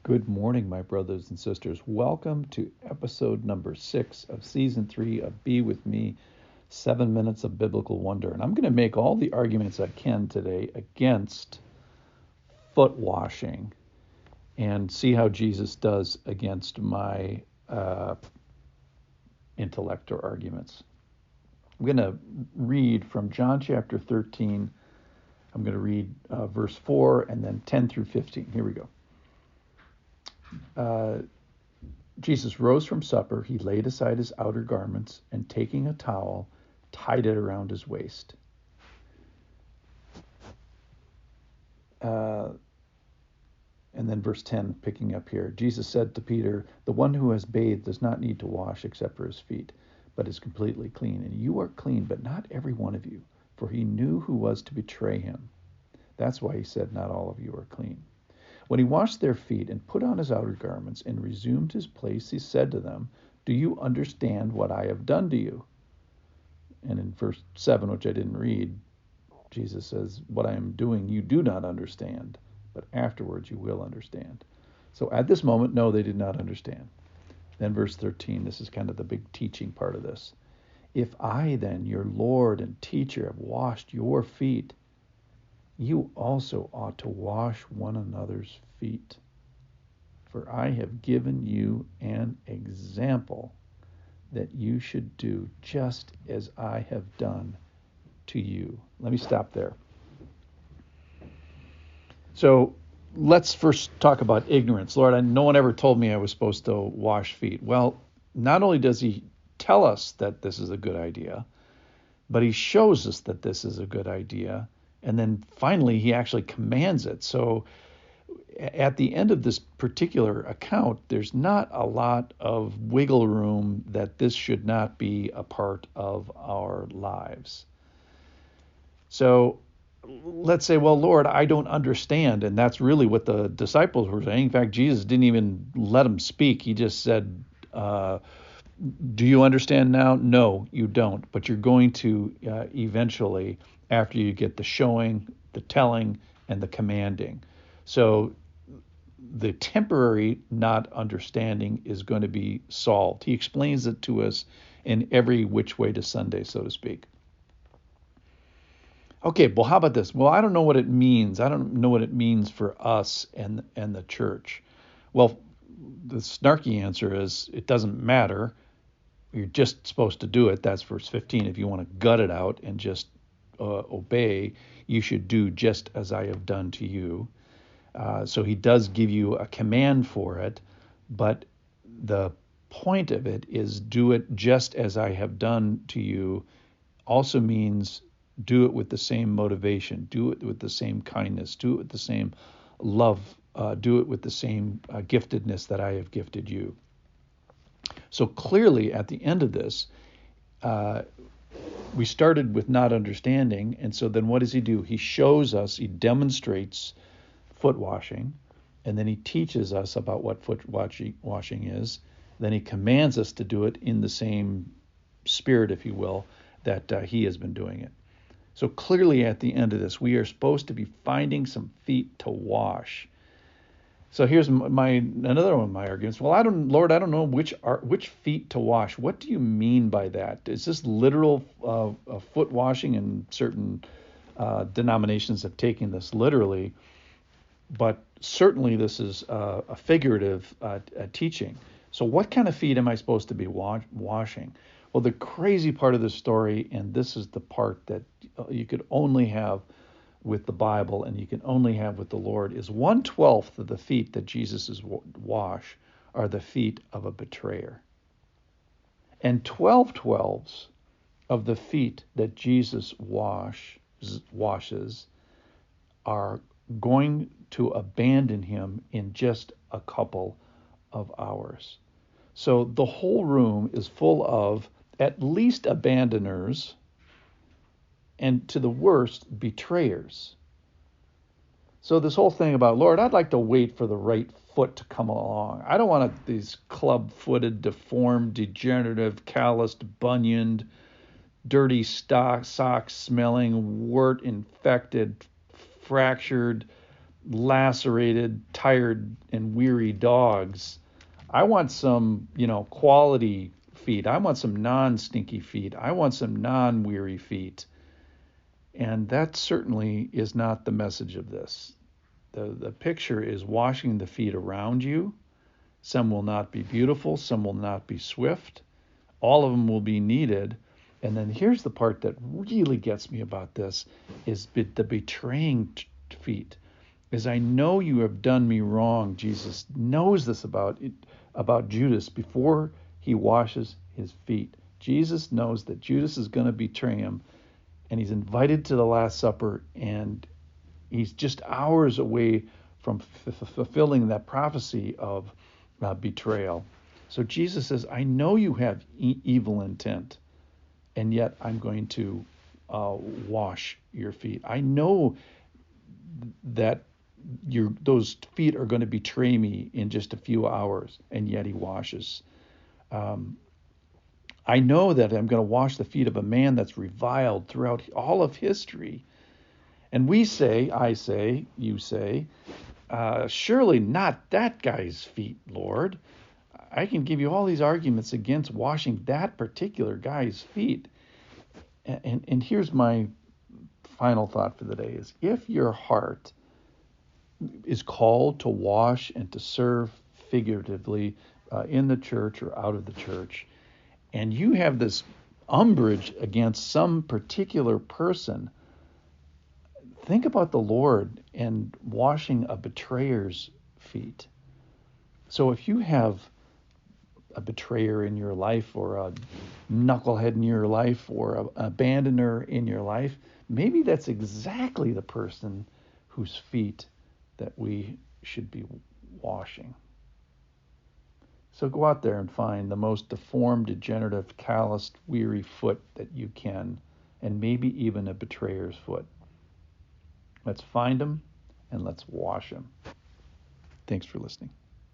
Good morning, my brothers and sisters. Welcome to episode number 6 of season 3 of Be With Me, 7 Minutes of Biblical Wonder. And I'm going to make all the arguments I can today against foot washing and see how Jesus does against my intellect or arguments. I'm going to read from John chapter 13. I'm going to read verse 4 and then 10 through 15. Here we go. Jesus rose from supper. He laid aside his outer garments and, taking a towel, tied it around his waist. And then verse 10, picking up here. Jesus said to Peter, "The one who has bathed does not need to wash except for his feet, but is completely clean. And you are clean, but not every one of you." For he knew who was to betray him. That's why he said, "Not all of you are clean." When he washed their feet and put on his outer garments and resumed his place, he said to them, "Do you understand what I have done to you?" And in verse 7, which I didn't read, Jesus says, "What I am doing you do not understand, but afterwards you will understand." So at this moment, no, they did not understand. Then verse 13, this is kind of the big teaching part of this. "If I then, your Lord and teacher, have washed your feet, you also ought to wash one another's feet. For I have given you an example that you should do just as I have done to you." Let me stop there. So let's first talk about ignorance. Lord, no one ever told me I was supposed to wash feet. Well, not only does he tell us that this is a good idea, but he shows us that this is a good idea. And then finally, he actually commands it. So at the end of this particular account, there's not a lot of wiggle room that this should not be a part of our lives. So let's say, well, Lord, I don't understand. And that's really what the disciples were saying. In fact, Jesus didn't even let them speak. He just said, "Do you understand now?" "No, you don't. But you're going to eventually, after you get the showing, the telling, and the commanding." So the temporary not understanding is going to be solved. He explains it to us in every which way to Sunday, so to speak. Okay, well, how about this? Well, I don't know what it means. I don't know what it means for us and the church. Well, the snarky answer is it doesn't matter. You're just supposed to do it. That's verse 15. If you want to gut it out and just obey, you should do just as I have done to you. So he does give you a command for it, but the point of it is do it just as I have done to you also means do it with the same motivation, do it with the same kindness, do it with the same love, do it with the same giftedness that I have gifted you. So clearly at the end of this, we started with not understanding, and so then what does he do? He shows us, he demonstrates foot washing, and then he teaches us about what foot washing is. Then he commands us to do it in the same spirit, if you will, that he has been doing it. So clearly at the end of this, we are supposed to be finding some feet to wash. So here's another one of my arguments. Well, Lord, I don't know which feet to wash. What do you mean by that? Is this literal foot washing? And certain denominations have taken this literally, but certainly this is a figurative teaching. So what kind of feet am I supposed to be washing? Well, the crazy part of the story, and this is the part that you could only have with the Bible and you can only have with the Lord, is 1/12 of the feet that Jesus is wash are the feet of a betrayer. And 12/12 of the feet that Jesus washes are going to abandon him in just a couple of hours. So the whole room is full of at least abandoners and, to the worst, betrayers. So this whole thing about, Lord, I'd like to wait for the right foot to come along. I don't want these club-footed, deformed, degenerative, calloused, bunioned, dirty sock smelling, wart-infected, fractured, lacerated, tired, and weary dogs. I want some, quality feet. I want some non-stinky feet. I want some non-weary feet. And that certainly is not the message of this. The picture is washing the feet around you. Some will not be beautiful. Some will not be swift. All of them will be needed. And then here's the part that really gets me about this is the betraying feet. Is I know you have done me wrong. Jesus knows this about Judas before he washes his feet. Jesus knows that Judas is going to betray him, and he's invited to the Last Supper, and he's just hours away from fulfilling that prophecy of betrayal. So Jesus says, I know you have evil intent, and yet I'm going to wash your feet. I know that those feet are going to betray me in just a few hours, and yet he washes. I know that I'm going to wash the feet of a man that's reviled throughout all of history. And we say, I say, you say, surely not that guy's feet, Lord. I can give you all these arguments against washing that particular guy's feet. And here's my final thought for the day is, if your heart is called to wash and to serve figuratively in the church or out of the church, and you have this umbrage against some particular person, think about the Lord and washing a betrayer's feet. So if you have a betrayer in your life, or a knucklehead in your life, or an abandoner in your life, maybe that's exactly the person whose feet that we should be washing. So go out there and find the most deformed, degenerative, calloused, weary foot that you can, and maybe even a betrayer's foot. Let's find them and let's wash them. Thanks for listening.